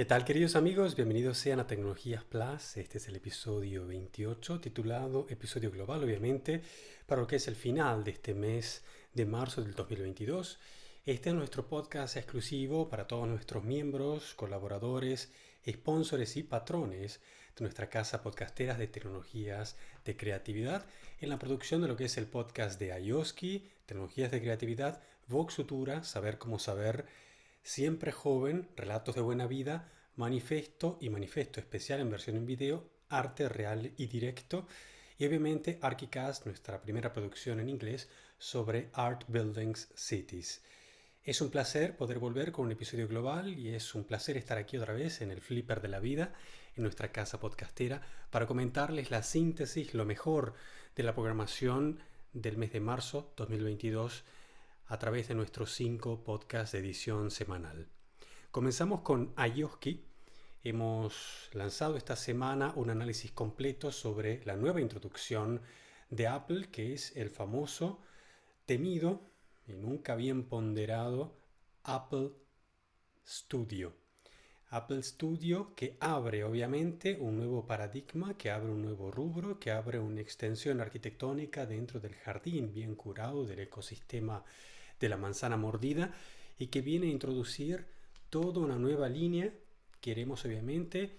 ¿Qué tal, queridos amigos? Bienvenidos sean a Tecnologías Plus. Este es el episodio 28, titulado Episodio Global, obviamente, para lo que es el final de este mes de marzo del 2022. Este es nuestro podcast exclusivo para todos nuestros miembros, colaboradores, sponsors y patrones de nuestra casa podcasteras de tecnologías de creatividad en la producción de lo que es el podcast de Ayoski, Tecnologías de Creatividad, Vox Futura, Saber Cómo Saber, Siempre Joven, Relatos de Buena Vida, Manifesto y Manifesto Especial en versión en video, Arte Real y Directo, y obviamente Archicast, nuestra primera producción en inglés sobre Art Buildings Cities. Es un placer poder volver con un episodio global y es un placer estar aquí otra vez en el Flipper de la Vida, en nuestra casa podcastera, para comentarles la síntesis, lo mejor de la programación del mes de marzo 2022 a través de nuestros 5 podcasts de edición semanal. Comenzamos con Ayoski. Hemos lanzado esta semana un análisis completo sobre la nueva introducción de Apple, que es el famoso, temido y nunca bien ponderado Apple Studio. Apple Studio, que abre obviamente un nuevo paradigma, que abre un nuevo rubro, que abre una extensión arquitectónica dentro del jardín bien curado del ecosistema de la manzana mordida, y que viene a introducir toda una nueva línea que iremos obviamente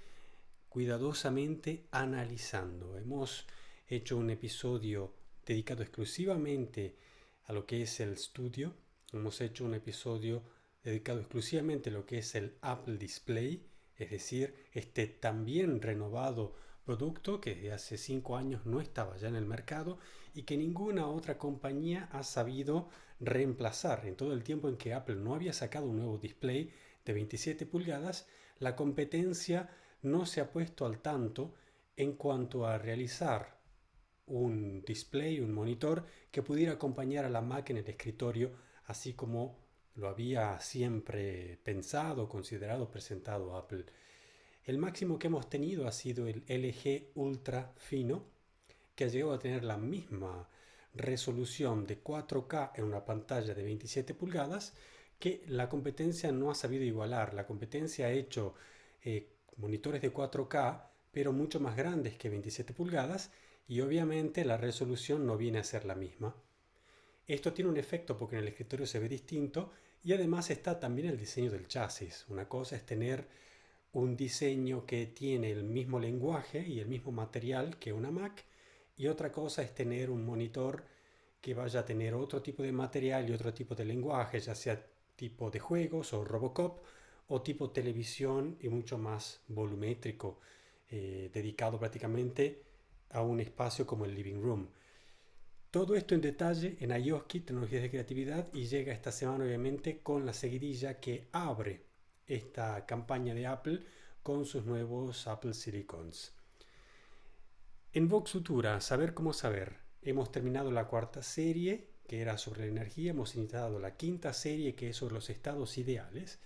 cuidadosamente analizando. Hemos hecho un episodio dedicado exclusivamente a lo que es el estudio. Hemos hecho un episodio dedicado exclusivamente a lo que es el Apple Display, es decir, este también renovado producto que desde hace 5 años no estaba ya en el mercado y que ninguna otra compañía ha sabido reemplazar. En todo el tiempo en que Apple no había sacado un nuevo display de 27 pulgadas, la competencia no se ha puesto al tanto en cuanto a realizar un display, un monitor que pudiera acompañar a la Mac en el escritorio, así como lo había siempre pensado, considerado, presentado Apple. El máximo que hemos tenido ha sido el LG Ultra Fino, que ha llegado a tener la misma resolución de 4K en una pantalla de 27 pulgadas que la competencia no ha sabido igualar. La competencia ha hecho monitores de 4K, pero mucho más grandes que 27 pulgadas, y obviamente la resolución no viene a ser la misma. Esto tiene un efecto porque en el escritorio se ve distinto, y además está también el diseño del chasis. Una cosa es tener un diseño que tiene el mismo lenguaje y el mismo material que una Mac, y otra cosa es tener un monitor que vaya a tener otro tipo de material y otro tipo de lenguaje, ya sea tipo de juegos o Robocop, o tipo televisión y mucho más volumétrico, dedicado prácticamente a un espacio como el living room. Todo esto en detalle en Ayoski, Tecnologías de Creatividad, y llega esta semana obviamente con la seguidilla que abre esta campaña de Apple con sus nuevos Apple Silicons. En Vox Futura, Saber Cómo Saber, hemos terminado la 4ª serie, que era sobre la energía, hemos iniciado la 5ª serie, que es sobre los estados ideales,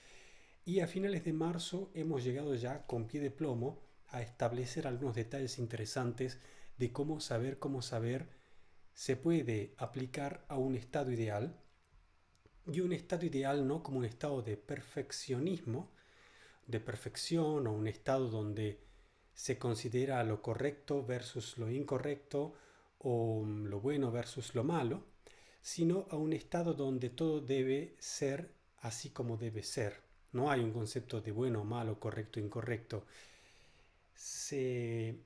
y a finales de marzo hemos llegado ya con pie de plomo a establecer algunos detalles interesantes de cómo saber se puede aplicar a un estado ideal, y un estado ideal no como un estado de perfeccionismo, de perfección, o un estado donde se considera lo correcto versus lo incorrecto, o lo bueno versus lo malo, sino a un estado donde todo debe ser así como debe ser. No hay un concepto de bueno, malo, correcto, incorrecto. Se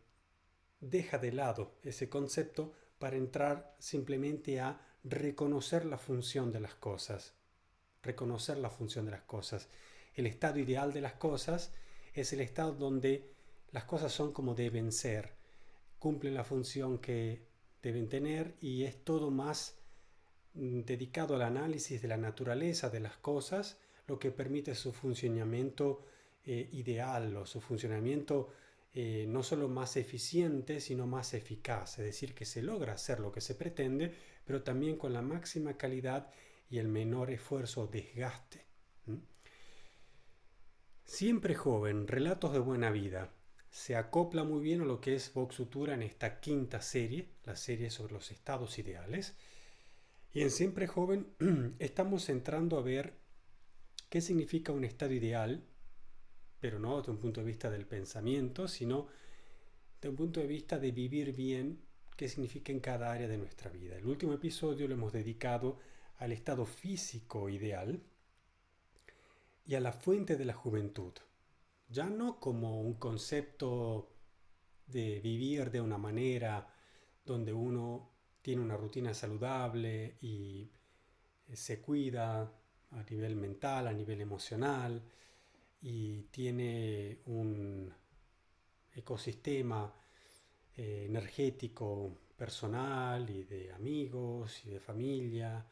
deja de lado ese concepto para entrar simplemente a reconocer la función de las cosas. Reconocer la función de las cosas. El estado ideal de las cosas es el estado donde las cosas son como deben ser, cumplen la función que deben tener, y es todo más dedicado al análisis de la naturaleza de las cosas, lo que permite su funcionamiento ideal, o su funcionamiento no solo más eficiente, sino más eficaz. Es decir, que se logra hacer lo que se pretende, pero también con la máxima calidad y el menor esfuerzo o desgaste. Siempre Joven, Relatos de Buena Vida, se acopla muy bien a lo que es Vox Futura en esta 5ª serie, la serie sobre los estados ideales. Y en Siempre Joven estamos entrando a ver qué significa un estado ideal pero no desde un punto de vista del pensamiento, sino de un punto de vista de vivir bien, qué significa en cada área de nuestra vida. El último episodio lo hemos dedicado al estado físico ideal y a la fuente de la juventud, ya no como un concepto de vivir de una manera donde uno tiene una rutina saludable y se cuida a nivel mental, a nivel emocional y tiene un ecosistema energético personal y de amigos y de familia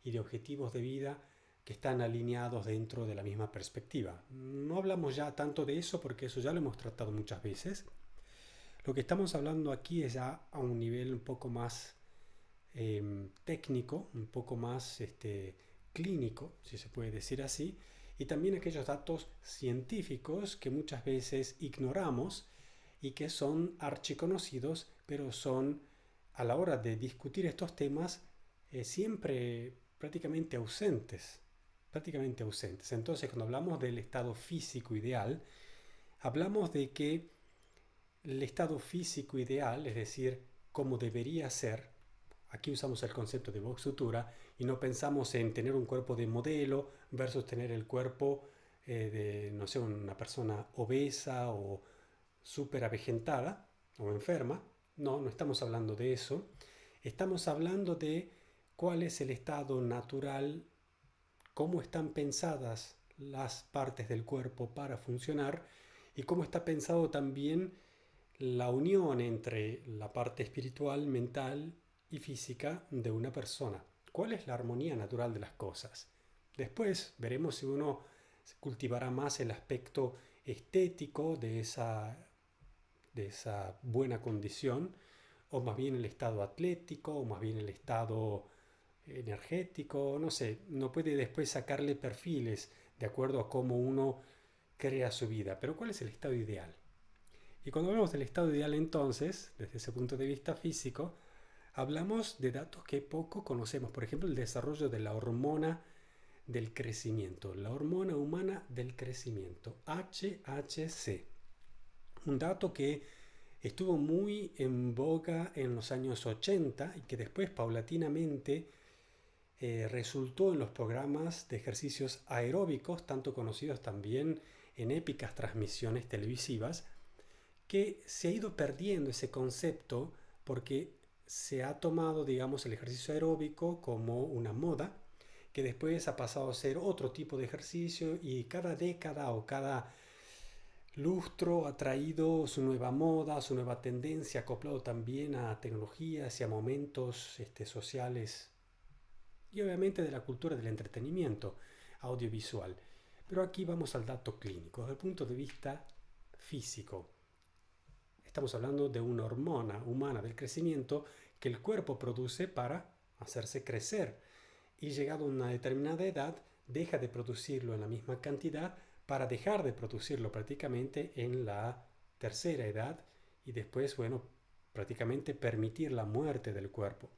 y de objetivos de vida que están alineados dentro de la misma perspectiva. No hablamos ya tanto de eso porque eso ya lo hemos tratado muchas veces. Lo que estamos hablando aquí es ya a un nivel un poco más técnico, un poco más clínico, si se puede decir así, y también aquellos datos científicos que muchas veces ignoramos y que son archiconocidos, pero son a la hora de discutir estos temas siempre prácticamente ausentes. Prácticamente ausentes. Entonces, cuando hablamos del estado físico ideal, hablamos de que el estado físico ideal, es decir, cómo debería ser, aquí usamos el concepto de Vox Futura y no pensamos en tener un cuerpo de modelo versus tener el cuerpo de, no sé, una persona obesa o súper avejentada o enferma. No, no estamos hablando de eso. Estamos hablando de cuál es el estado natural, cómo están pensadas las partes del cuerpo para funcionar y cómo está pensado también la unión entre la parte espiritual, mental y física de una persona. ¿Cuál es la armonía natural de las cosas? Después veremos si uno cultivará más el aspecto estético de esa buena condición, o más bien el estado atlético, o más bien el estado energético, no sé, no puede después sacarle perfiles de acuerdo a cómo uno crea su vida, pero ¿cuál es el estado ideal? Y cuando hablamos del estado ideal entonces, desde ese punto de vista físico, hablamos de datos que poco conocemos, por ejemplo el desarrollo de la hormona del crecimiento, la hormona humana del crecimiento, HHC. Un dato que estuvo muy en boga en los años 80 y que después paulatinamente resultó en los programas de ejercicios aeróbicos, tanto conocidos también en épicas transmisiones televisivas, que se ha ido perdiendo ese concepto porque se ha tomado, digamos, el ejercicio aeróbico como una moda, que después ha pasado a ser otro tipo de ejercicio y cada década o cada lustro ha traído su nueva moda, su nueva tendencia, acoplado también a tecnologías y a momentos sociales y obviamente de la cultura del entretenimiento audiovisual. Pero aquí vamos al dato clínico, desde el punto de vista físico. Estamos hablando de una hormona humana del crecimiento que el cuerpo produce para hacerse crecer y llegado a una determinada edad deja de producirlo en la misma cantidad para dejar de producirlo prácticamente en la tercera edad y después, bueno, prácticamente permitir la muerte del cuerpo.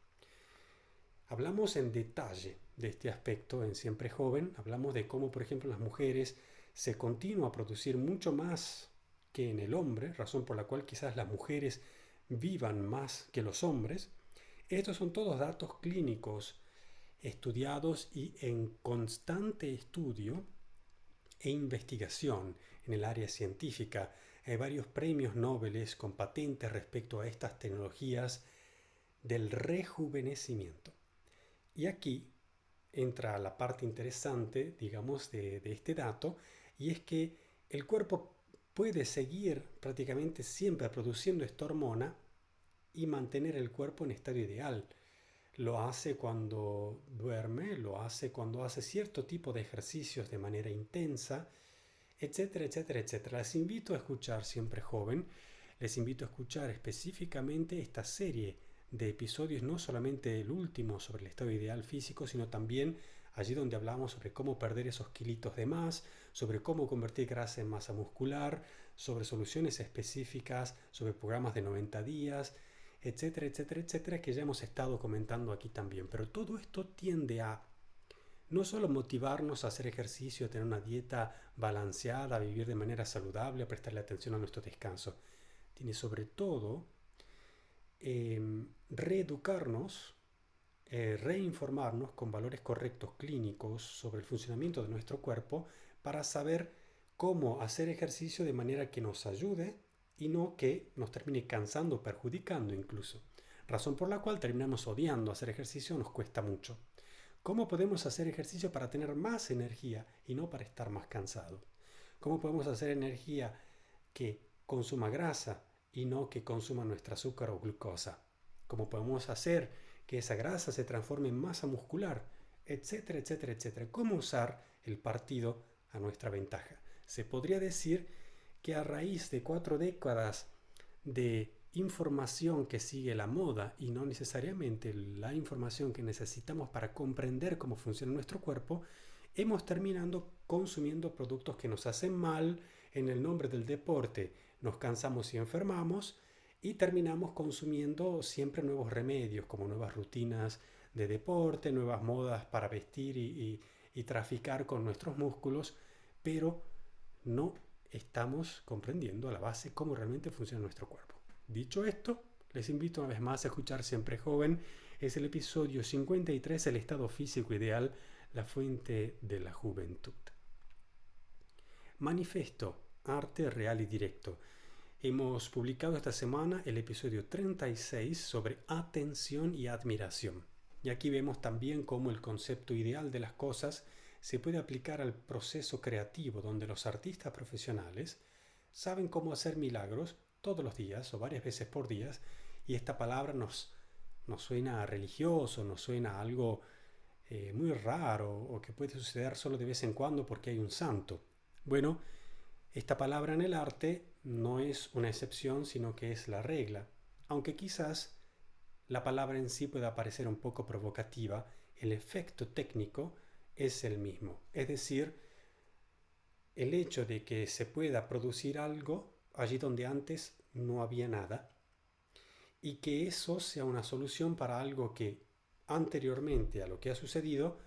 Hablamos en detalle de este aspecto en Siempre Joven, hablamos de cómo, por ejemplo, en las mujeres se continúa a producir mucho más que en el hombre, razón por la cual quizás las mujeres vivan más que los hombres. Estos son todos datos clínicos estudiados y en constante estudio e investigación en el área científica. Hay varios premios Nobel con patentes respecto a estas tecnologías del rejuvenecimiento. Y aquí entra la parte interesante, digamos, de este dato, y es que el cuerpo puede seguir prácticamente siempre produciendo esta hormona y mantener el cuerpo en estado ideal. Lo hace cuando duerme, lo hace cuando hace cierto tipo de ejercicios de manera intensa, etcétera, etcétera, etcétera. Les invito a escuchar Siempre Joven, les invito a escuchar específicamente esta serie de episodios, no solamente el último sobre el estado ideal físico, sino también allí donde hablamos sobre cómo perder esos kilitos de más, sobre cómo convertir grasa en masa muscular, sobre soluciones específicas, sobre programas de 90 días, etcétera, etcétera, etcétera, que ya hemos estado comentando aquí también. Pero todo esto tiende a no solo motivarnos a hacer ejercicio, a tener una dieta balanceada, a vivir de manera saludable, a prestarle atención a nuestro descanso. Tiene sobre todo reeducarnos, reinformarnos con valores correctos clínicos sobre el funcionamiento de nuestro cuerpo para saber cómo hacer ejercicio de manera que nos ayude y no que nos termine cansando o perjudicando incluso. Razón por la cual terminamos odiando hacer ejercicio, nos cuesta mucho. ¿Cómo podemos hacer ejercicio para tener más energía y no para estar más cansado? ¿Cómo podemos hacer energía que consuma grasa y no que consuma nuestro azúcar o glucosa? ¿Cómo podemos hacer que esa grasa se transforme en masa muscular? Etcétera, etcétera, etcétera. ¿Cómo usar el partido a nuestra ventaja? Se podría decir que a raíz de 4 décadas de información que sigue la moda y no necesariamente la información que necesitamos para comprender cómo funciona nuestro cuerpo, hemos terminado consumiendo productos que nos hacen mal en el nombre del deporte, nos cansamos y enfermamos y terminamos consumiendo siempre nuevos remedios como nuevas rutinas de deporte, nuevas modas para vestir y traficar con nuestros músculos, pero no estamos comprendiendo a la base cómo realmente funciona nuestro cuerpo. Dicho esto, les invito una vez más a escuchar Siempre Joven. Es el episodio 53, el estado físico ideal, la fuente de la juventud. Manifiesto, arte real y directo. Hemos publicado esta semana el episodio 36 sobre atención y admiración. Y aquí vemos también cómo el concepto ideal de las cosas se puede aplicar al proceso creativo, donde los artistas profesionales saben cómo hacer milagros todos los días o varias veces por día, y esta palabra nos suena a religioso, nos suena a algo muy raro o que puede suceder solo de vez en cuando porque hay un santo. Bueno, esta palabra en el arte no es una excepción, sino que es la regla. Aunque quizás la palabra en sí pueda parecer un poco provocativa, el efecto técnico es el mismo. Es decir, el hecho de que se pueda producir algo allí donde antes no había nada y que eso sea una solución para algo que anteriormente a lo que ha sucedido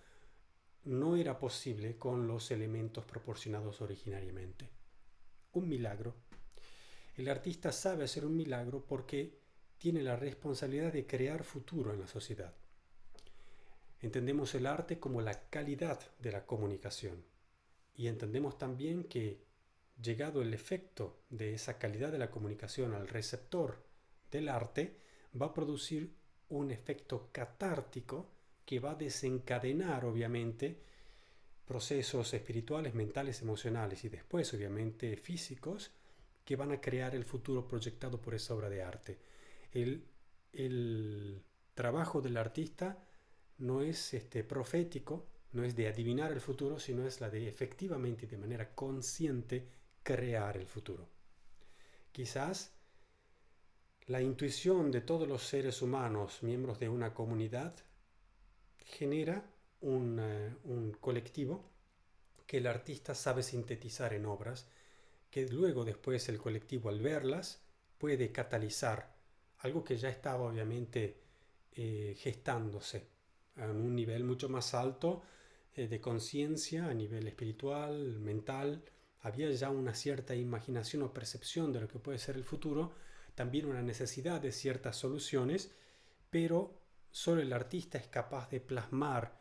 no era posible con los elementos proporcionados originariamente. Un milagro. El artista sabe hacer un milagro porque tiene la responsabilidad de crear futuro en la sociedad. Entendemos el arte como la calidad de la comunicación y entendemos también que, llegado el efecto de esa calidad de la comunicación al receptor del arte, va a producir un efecto catártico que va a desencadenar obviamente procesos espirituales, mentales, emocionales y después obviamente físicos que van a crear el futuro proyectado por esa obra de arte. El trabajo del artista no es profético, no es de adivinar el futuro, sino es la de efectivamente, de manera consciente, crear el futuro. Quizás la intuición de todos los seres humanos, miembros de una comunidad, genera un colectivo que el artista sabe sintetizar en obras, que luego después el colectivo al verlas puede catalizar algo que ya estaba obviamente gestándose a un nivel mucho más alto de conciencia, a nivel espiritual, mental. Había ya una cierta imaginación o percepción de lo que puede ser el futuro, también una necesidad de ciertas soluciones, pero solo el artista es capaz de plasmar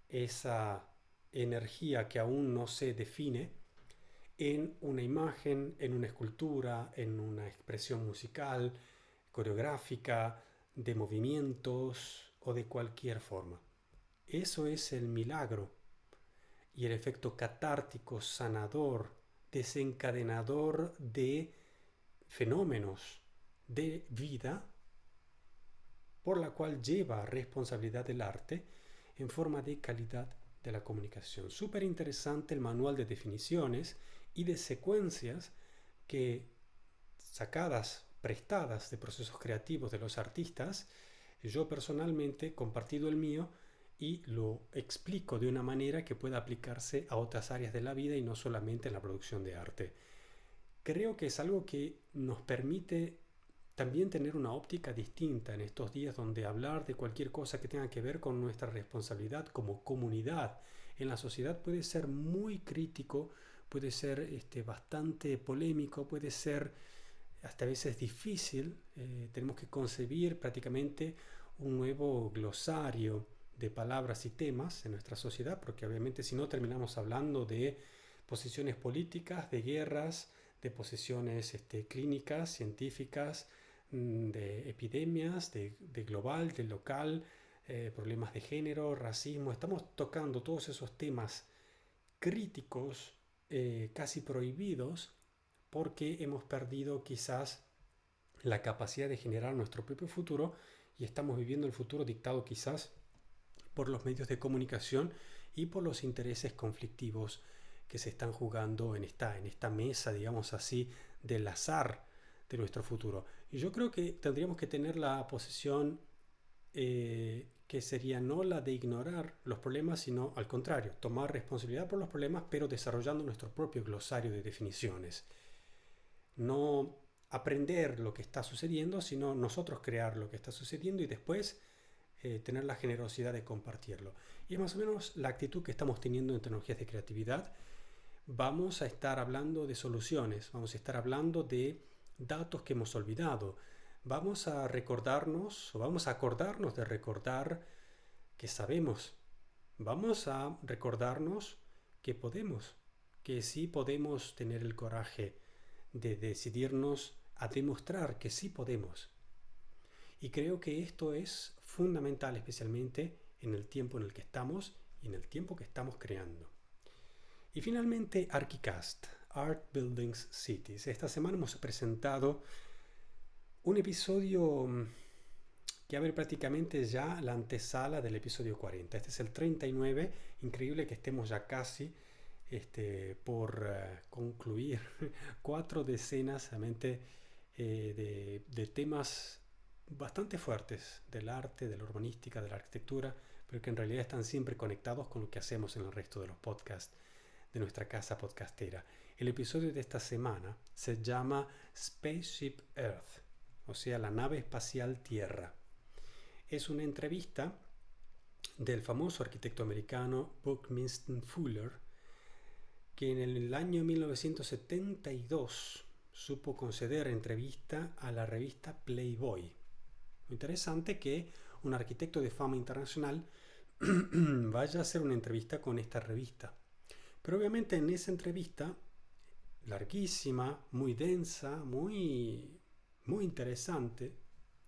esa energía que aún no se define en una imagen, en una escultura, en una expresión musical, coreográfica, de movimientos o de cualquier forma. Eso es el milagro y el efecto catártico, sanador, desencadenador de fenómenos de vida, por la cual lleva responsabilidad del arte en forma de calidad de la comunicación. Súper interesante el manual de definiciones y de secuencias que, sacadas, prestadas de procesos creativos de los artistas, yo personalmente he compartido el mío y lo explico de una manera que pueda aplicarse a otras áreas de la vida y no solamente en la producción de arte. Creo que es algo que nos permite también tener una óptica distinta en estos días donde hablar de cualquier cosa que tenga que ver con nuestra responsabilidad como comunidad en la sociedad puede ser muy crítico, puede ser bastante polémico, puede ser hasta a veces difícil. Tenemos que concebir prácticamente un nuevo glosario de palabras y temas en nuestra sociedad, porque obviamente si no terminamos hablando de posiciones políticas, de guerras, de posiciones clínicas, científicas, de epidemias, de global, de local, problemas de género, racismo. Estamos tocando todos esos temas críticos, casi prohibidos, porque hemos perdido quizás la capacidad de generar nuestro propio futuro y estamos viviendo el futuro dictado quizás por los medios de comunicación y por los intereses conflictivos que se están jugando en esta mesa, digamos así, del azar de nuestro futuro. Y yo creo que tendríamos que tener la posición que sería no la de ignorar los problemas, sino al contrario, tomar responsabilidad por los problemas, pero desarrollando nuestro propio glosario de definiciones. No aprender lo que está sucediendo, sino nosotros crear lo que está sucediendo y después tener la generosidad de compartirlo. Y es más o menos la actitud que estamos teniendo en tecnologías de creatividad. Vamos a estar hablando de soluciones, vamos a estar hablando de datos que hemos olvidado. Vamos a recordarnos o vamos a acordarnos de recordar que sabemos. Vamos a recordarnos que podemos, que sí podemos tener el coraje de decidirnos a demostrar que sí podemos. Y creo que esto es fundamental, especialmente en el tiempo en el que estamos y en el tiempo que estamos creando. Y finalmente, Archicast, Art Buildings Cities. Esta semana hemos presentado un episodio que a ver prácticamente ya la antesala del episodio 40. Este es el 39. Increíble que estemos ya casi por concluir 4 decenas realmente de temas bastante fuertes del arte, de la urbanística, de la arquitectura, pero que en realidad están siempre conectados con lo que hacemos en el resto de los podcasts de nuestra casa podcastera. El episodio de esta semana se llama Spaceship Earth, o sea, la nave espacial Tierra. Es una entrevista del famoso arquitecto americano Buckminster Fuller, que en el año 1972 supo conceder entrevista a la revista Playboy. Lo interesante que un arquitecto de fama internacional vaya a hacer una entrevista con esta revista. Pero obviamente en esa entrevista, larguísima, muy densa, muy interesante,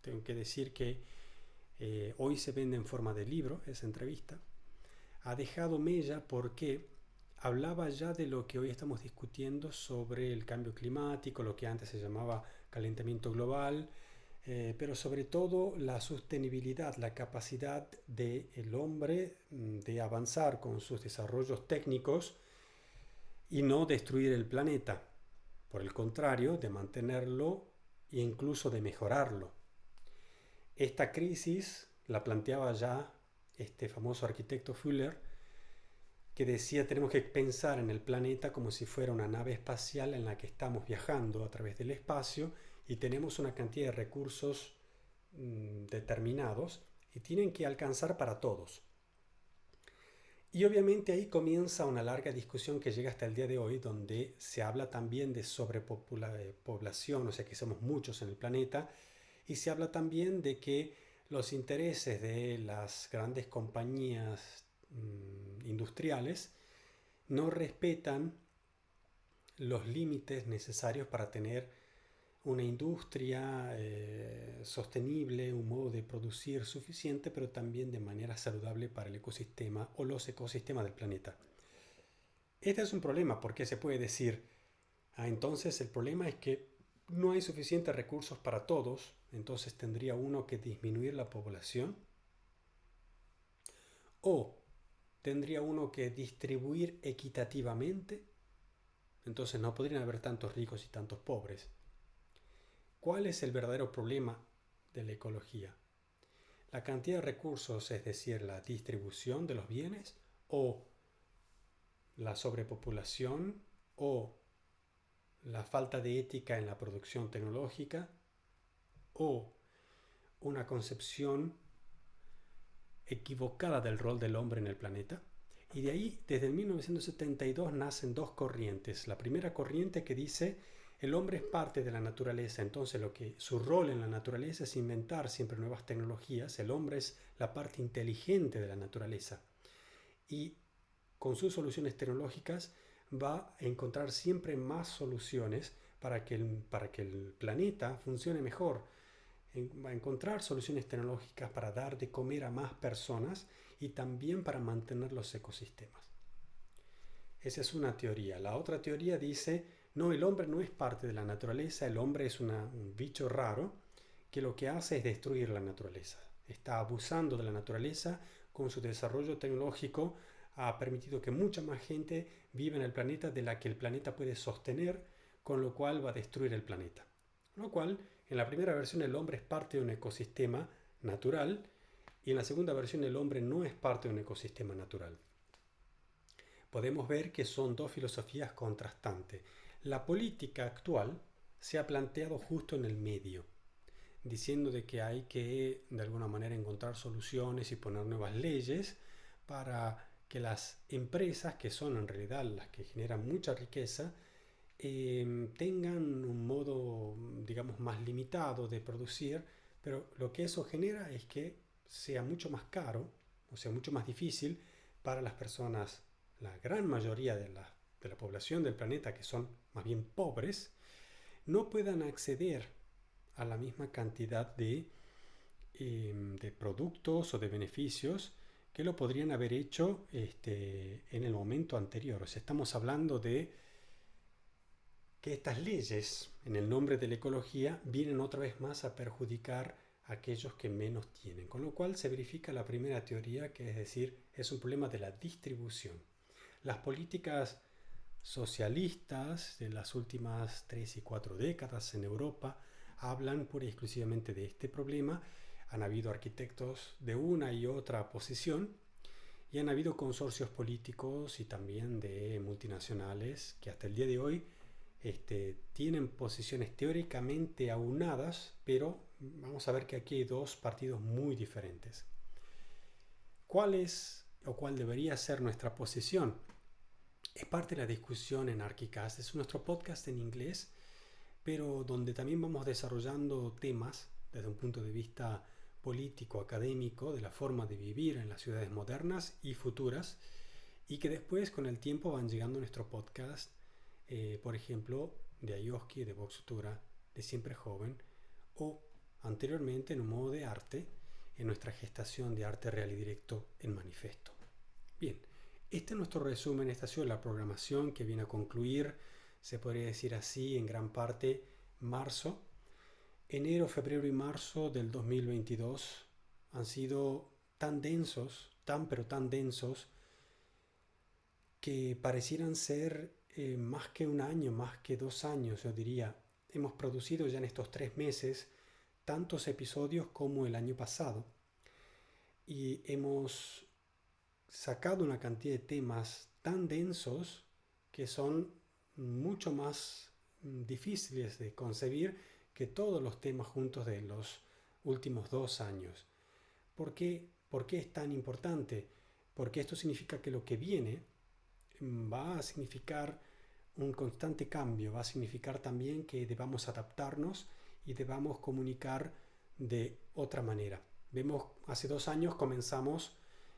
tengo que decir que hoy se vende en forma de libro esa entrevista, ha dejado mella porque hablaba ya de lo que hoy estamos discutiendo sobre el cambio climático, lo que antes se llamaba calentamiento global, pero sobre todo la sostenibilidad, la capacidad del hombre de avanzar con sus desarrollos técnicos y no destruir el planeta. Por el contrario, de mantenerlo e incluso de mejorarlo. Esta crisis la planteaba ya este famoso arquitecto Fuller, que decía tenemos que pensar en el planeta como si fuera una nave espacial en la que estamos viajando a través del espacio y tenemos una cantidad de recursos determinados y tienen que alcanzar para todos. Y obviamente ahí comienza una larga discusión que llega hasta el día de hoy, donde se habla también de sobrepoblación, o sea que somos muchos en el planeta, y se habla también de que los intereses de las grandes compañías industriales no respetan los límites necesarios para tener una industria sostenible, un modo de producir suficiente, pero también de manera saludable para el ecosistema o los ecosistemas del planeta. Este es un problema porque se puede decir, entonces el problema es que no hay suficientes recursos para todos, entonces tendría uno que disminuir la población, o tendría uno que distribuir equitativamente, entonces no podrían haber tantos ricos y tantos pobres. ¿Cuál es el verdadero problema de la ecología? ¿La cantidad de recursos, es decir, la distribución de los bienes, o la sobrepopulación, o la falta de ética en la producción tecnológica? o una concepción equivocada del rol del hombre en el planeta. Y de ahí, desde el 1972, nacen dos corrientes. La primera corriente que dice el hombre es parte de la naturaleza, entonces su rol en la naturaleza es inventar siempre nuevas tecnologías. El hombre es la parte inteligente de la naturaleza y con sus soluciones tecnológicas va a encontrar siempre más soluciones para que el planeta funcione mejor. Va a encontrar soluciones tecnológicas para dar de comer a más personas y también para mantener los ecosistemas. Esa es una teoría. La otra teoría dice, no, el hombre no es parte de la naturaleza, el hombre es un bicho raro que lo que hace es destruir la naturaleza. Está abusando de la naturaleza con su desarrollo tecnológico, ha permitido que mucha más gente viva en el planeta de la que el planeta puede sostener, con lo cual va a destruir el planeta. Lo cual, en la primera versión el hombre es parte de un ecosistema natural y en la segunda versión el hombre no es parte de un ecosistema natural. Podemos ver que son dos filosofías contrastantes. La política actual se ha planteado justo en el medio, diciendo de que hay que de alguna manera encontrar soluciones y poner nuevas leyes para que las empresas, que son en realidad las que generan mucha riqueza, tengan un modo, digamos, más limitado de producir, pero lo que eso genera es que sea mucho más caro, o sea, mucho más difícil para las personas, la gran mayoría de la población del planeta, que son más bien pobres, no puedan acceder a la misma cantidad de productos o de beneficios que lo podrían haber hecho en el momento anterior. O sea, estamos hablando de que estas leyes, en el nombre de la ecología, vienen otra vez más a perjudicar a aquellos que menos tienen. Con lo cual se verifica la primera teoría, que es decir, es un problema de la distribución. Las políticas socialistas de las últimas 3 y 4 décadas en Europa hablan pura y exclusivamente de este problema. Han habido arquitectos de una y otra posición y han habido consorcios políticos y también de multinacionales que hasta el día de hoy tienen posiciones teóricamente aunadas, pero vamos a ver que aquí hay dos partidos muy diferentes. ¿Cuál es o cuál debería ser nuestra posición? Es parte de la discusión en Archicast. Es nuestro podcast en inglés, pero donde también vamos desarrollando temas desde un punto de vista político, académico, de la forma de vivir en las ciudades modernas y futuras, y que después con el tiempo van llegando a nuestro podcast, por ejemplo, de Ayoski, de Vox Futura, de Siempre Joven, o anteriormente en un modo de arte, en nuestra gestación de arte real y directo en Manifesto. Bien, este es nuestro resumen, esta ha sido la programación que viene a concluir, se podría decir así, en gran parte, marzo. Enero, febrero y marzo del 2022 han sido tan densos, pero tan densos, que parecieran ser más que un año, más que 2 años, yo diría. Hemos producido ya en estos 3 meses tantos episodios como el año pasado y hemos sacado una cantidad de temas tan densos que son mucho más difíciles de concebir que todos los temas juntos de los últimos 2 años. ¿Por qué? ¿Por qué es tan importante? Porque esto significa que lo que viene va a significar un constante cambio, va a significar también que debamos adaptarnos y debamos comunicar de otra manera. Vemos, hace 2 años comenzamos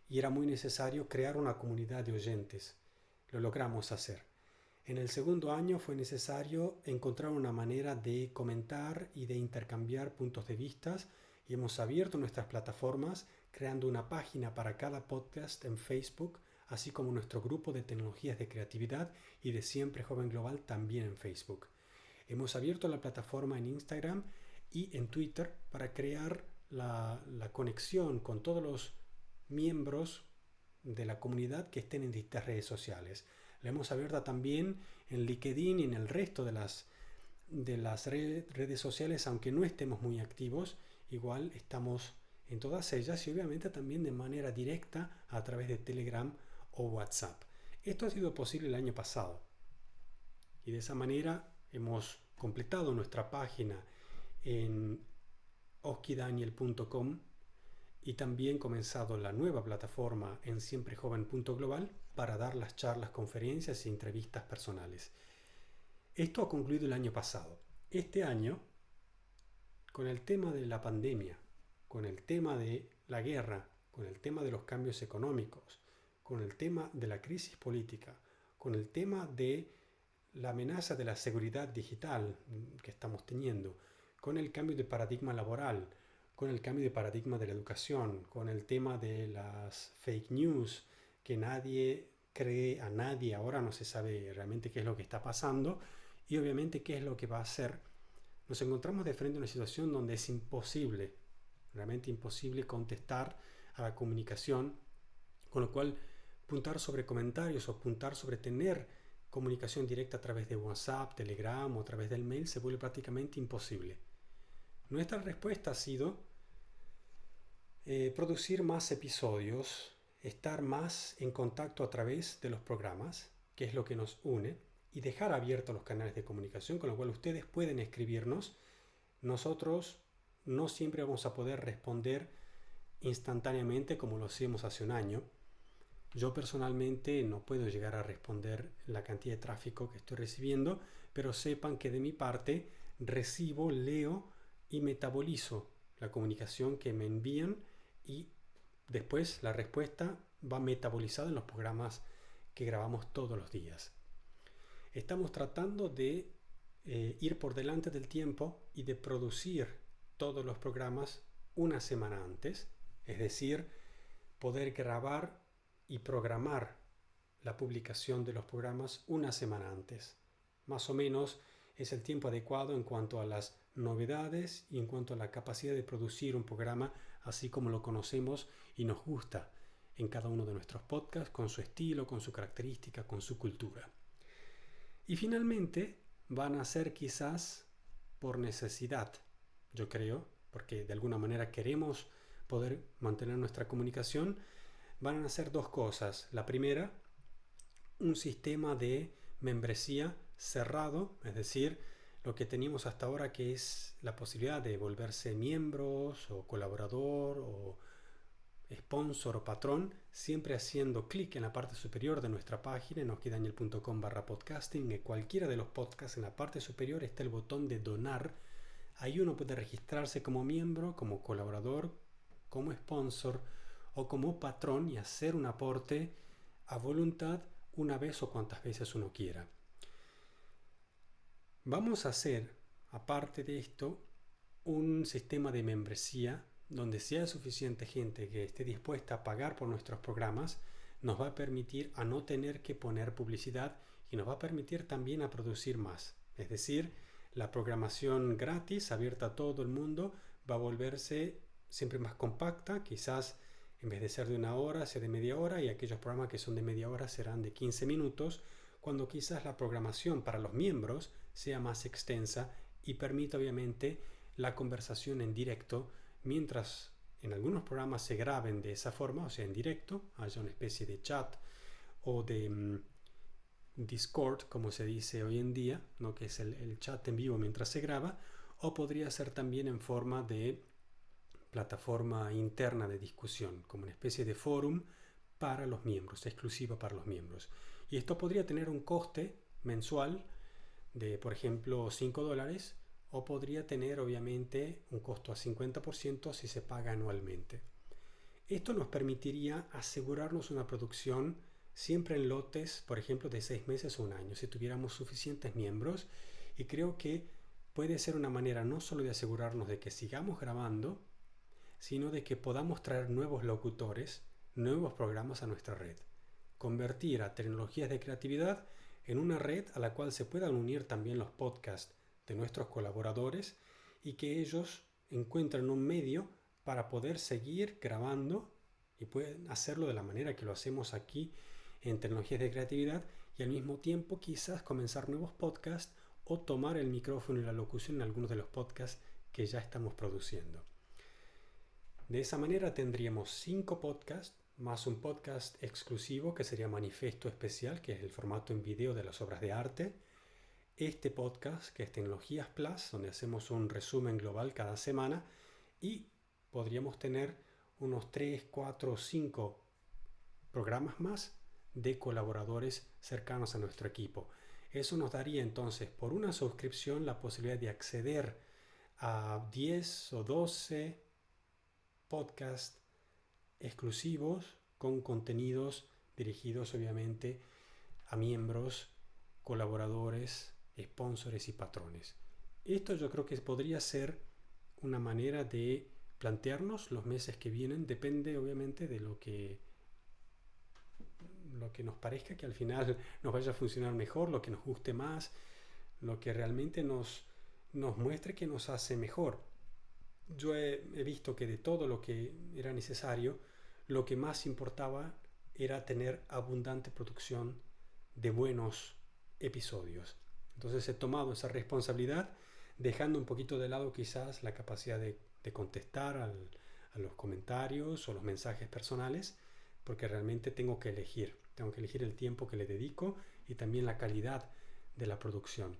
y era muy necesario crear una comunidad de oyentes. Lo logramos hacer. En el segundo año fue necesario encontrar una manera de comentar y de intercambiar puntos de vista y hemos abierto nuestras plataformas creando una página para cada podcast en Facebook, así como nuestro grupo de tecnologías de creatividad y de Siempre Joven Global también en Facebook. Hemos abierto la plataforma en Instagram y en Twitter para crear la conexión con todos los miembros de la comunidad que estén en distintas redes sociales. La hemos abierto también en LinkedIn y en el resto de las redes sociales, aunque no estemos muy activos, igual estamos en todas ellas y obviamente también de manera directa a través de Telegram o WhatsApp. Esto ha sido posible el año pasado y de esa manera hemos completado nuestra página en oskidaniel.com y también comenzado la nueva plataforma en siemprejoven.global para dar las charlas, conferencias y entrevistas personales. Esto ha concluido el año pasado. Este año, con el tema de la pandemia, con el tema de la guerra, con el tema de los cambios económicos, con el tema de la crisis política, con el tema de la amenaza de la seguridad digital que estamos teniendo, con el cambio de paradigma laboral, con el cambio de paradigma de la educación, con el tema de las fake news, que nadie cree a nadie, ahora no se sabe realmente qué es lo que está pasando y obviamente qué es lo que va a hacer. Nos encontramos de frente a una situación donde es imposible, realmente imposible contestar a la comunicación, con lo cual puntar sobre comentarios o puntar sobre tener comunicación directa a través de WhatsApp, Telegram o a través del mail se vuelve prácticamente imposible. Nuestra respuesta ha sido producir más episodios, estar más en contacto a través de los programas, que es lo que nos une, y dejar abiertos los canales de comunicación, con lo cual ustedes pueden escribirnos. Nosotros no siempre vamos a poder responder instantáneamente como lo hacíamos hace un año. Yo personalmente no puedo llegar a responder la cantidad de tráfico que estoy recibiendo, pero sepan que de mi parte recibo, leo y metabolizo la comunicación que me envían y después la respuesta va metabolizada en los programas que grabamos todos los días. Estamos tratando de ir por delante del tiempo y de producir todos los programas una semana antes, es decir, poder grabar y programar la publicación de los programas una semana antes. Más o menos es el tiempo adecuado en cuanto a las novedades y en cuanto a la capacidad de producir un programa así como lo conocemos y nos gusta en cada uno de nuestros podcasts, con su estilo, con su característica, con su cultura. Y finalmente van a ser quizás por necesidad, yo creo, porque de alguna manera queremos poder mantener nuestra comunicación, van a ser dos cosas. La primera, un sistema de membresía cerrado, es decir, lo que teníamos hasta ahora, que es la posibilidad de volverse miembros o colaborador o sponsor o patrón, siempre haciendo clic en la parte superior de nuestra página en oskidaniel.com/podcasting. En cualquiera de los podcasts, en la parte superior está el botón de donar. Ahí uno puede registrarse como miembro, como colaborador, como sponsor o como patrón y hacer un aporte a voluntad una vez o cuantas veces uno quiera. Vamos a hacer, aparte de esto, un sistema de membresía donde si hay suficiente gente que esté dispuesta a pagar por nuestros programas, nos va a permitir a no tener que poner publicidad y nos va a permitir también a producir más. Es decir, la programación gratis, abierta a todo el mundo, va a volverse siempre más compacta, quizás en vez de ser de 1 hora, sea de media hora, y aquellos programas que son de media hora serán de 15 minutos, cuando quizás la programación para los miembros sea más extensa y permita obviamente la conversación en directo, mientras en algunos programas se graben de esa forma, o sea, en directo, haya una especie de chat o de Discord, como se dice hoy en día, ¿no? Que es el chat en vivo mientras se graba, o podría ser también en forma de plataforma interna de discusión, como una especie de forum para los miembros, exclusiva para los miembros. Y esto podría tener un coste mensual de, por ejemplo, $5, o podría tener obviamente un costo a 50% si se paga anualmente. Esto nos permitiría asegurarnos una producción siempre en lotes, por ejemplo, de 6 meses o 1 año, si tuviéramos suficientes miembros, y creo que puede ser una manera no solo de asegurarnos de que sigamos grabando, sino de que podamos traer nuevos locutores, nuevos programas a nuestra red. Convertir a tecnologías de creatividad en una red a la cual se puedan unir también los podcasts de nuestros colaboradores y que ellos encuentren un medio para poder seguir grabando y pueden hacerlo de la manera que lo hacemos aquí en Tecnologías de Creatividad y al mismo tiempo quizás comenzar nuevos podcasts o tomar el micrófono y la locución en algunos de los podcasts que ya estamos produciendo. De esa manera tendríamos 5 podcasts más un podcast exclusivo que sería Manifiesto Especial, que es el formato en video de las obras de arte. Este podcast, que es Tecnologías Plus, donde hacemos un resumen global cada semana, y podríamos tener unos 3, 4 o 5 programas más de colaboradores cercanos a nuestro equipo. Eso nos daría entonces por una suscripción la posibilidad de acceder a 10 o 12 podcasts exclusivos con contenidos dirigidos obviamente a miembros, colaboradores, sponsors y patrones. Esto yo creo que podría ser una manera de plantearnos los meses que vienen. Depende obviamente de lo que nos parezca que al final nos vaya a funcionar mejor, lo que nos guste más, lo que realmente nos muestre que nos hace mejor. Yo he visto que de todo lo que era necesario, lo que más importaba era tener abundante producción de buenos episodios. Entonces he tomado esa responsabilidad, dejando un poquito de lado quizás la capacidad de contestar a los comentarios o los mensajes personales, porque realmente tengo que elegir el tiempo que le dedico y también la calidad de la producción.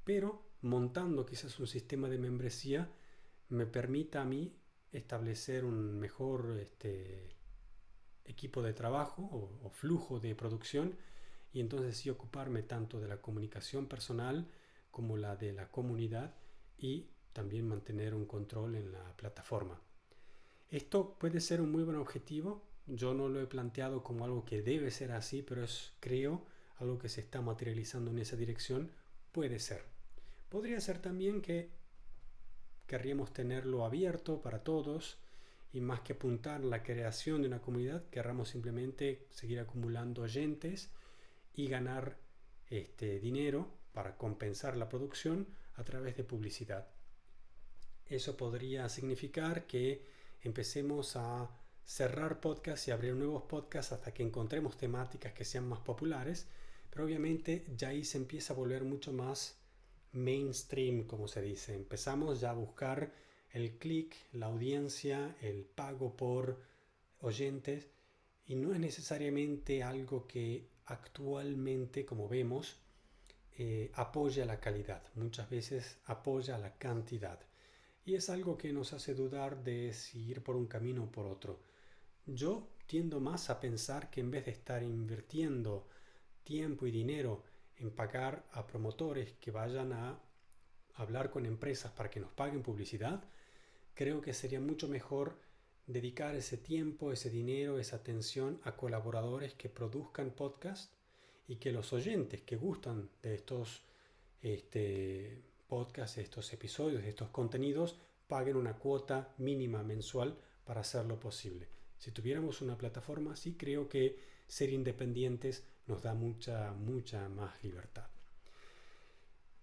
Pero montando quizás un sistema de membresía me permita a mí establecer un mejor equipo de trabajo o flujo de producción, y entonces sí ocuparme tanto de la comunicación personal como la de la comunidad, y también mantener un control en la plataforma. Esto puede ser un muy buen objetivo. Yo no lo he planteado como algo que debe ser así, pero creo algo que se está materializando en esa dirección. Puede ser. Podría ser también que querríamos tenerlo abierto para todos, y más que apuntar a la creación de una comunidad, querramos simplemente seguir acumulando oyentes y ganar dinero para compensar la producción a través de publicidad. Eso podría significar que empecemos a cerrar podcasts y abrir nuevos podcasts hasta que encontremos temáticas que sean más populares, pero obviamente ya ahí se empieza a volver mucho más mainstream, como se dice. Empezamos ya a buscar el click, la audiencia, el pago por oyentes, y no es necesariamente algo que actualmente, como vemos, apoya la calidad. Muchas veces apoya la cantidad. Y es algo que nos hace dudar de si ir por un camino o por otro. Yo tiendo más a pensar que en vez de estar invirtiendo tiempo y dinero en pagar a promotores que vayan a hablar con empresas para que nos paguen publicidad, creo que sería mucho mejor dedicar ese tiempo, ese dinero, esa atención a colaboradores que produzcan podcast, y que los oyentes que gustan de estos podcasts, de estos episodios, de estos contenidos, paguen una cuota mínima mensual para hacerlo posible. Si tuviéramos una plataforma así, creo que ser independientes nos da mucha más libertad.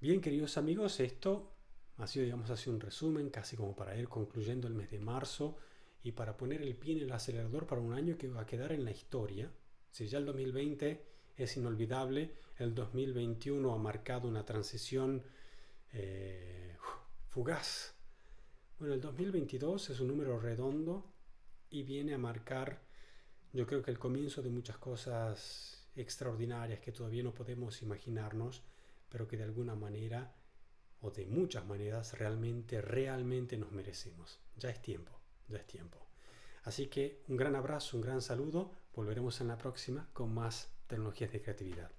Bien, queridos amigos, esto ha sido, digamos, así un resumen, casi como para ir concluyendo el mes de marzo y para poner el pie en el acelerador para un año que va a quedar en la historia. Si ya el 2020 es inolvidable, el 2021 ha marcado una transición fugaz. Bueno, el 2022 es un número redondo y viene a marcar, yo creo que el comienzo de muchas cosas extraordinarias que todavía no podemos imaginarnos, pero que de alguna manera o de muchas maneras realmente nos merecemos. Ya es tiempo. Así que un gran abrazo, un gran saludo. Volveremos en la próxima con más tecnologías de creatividad.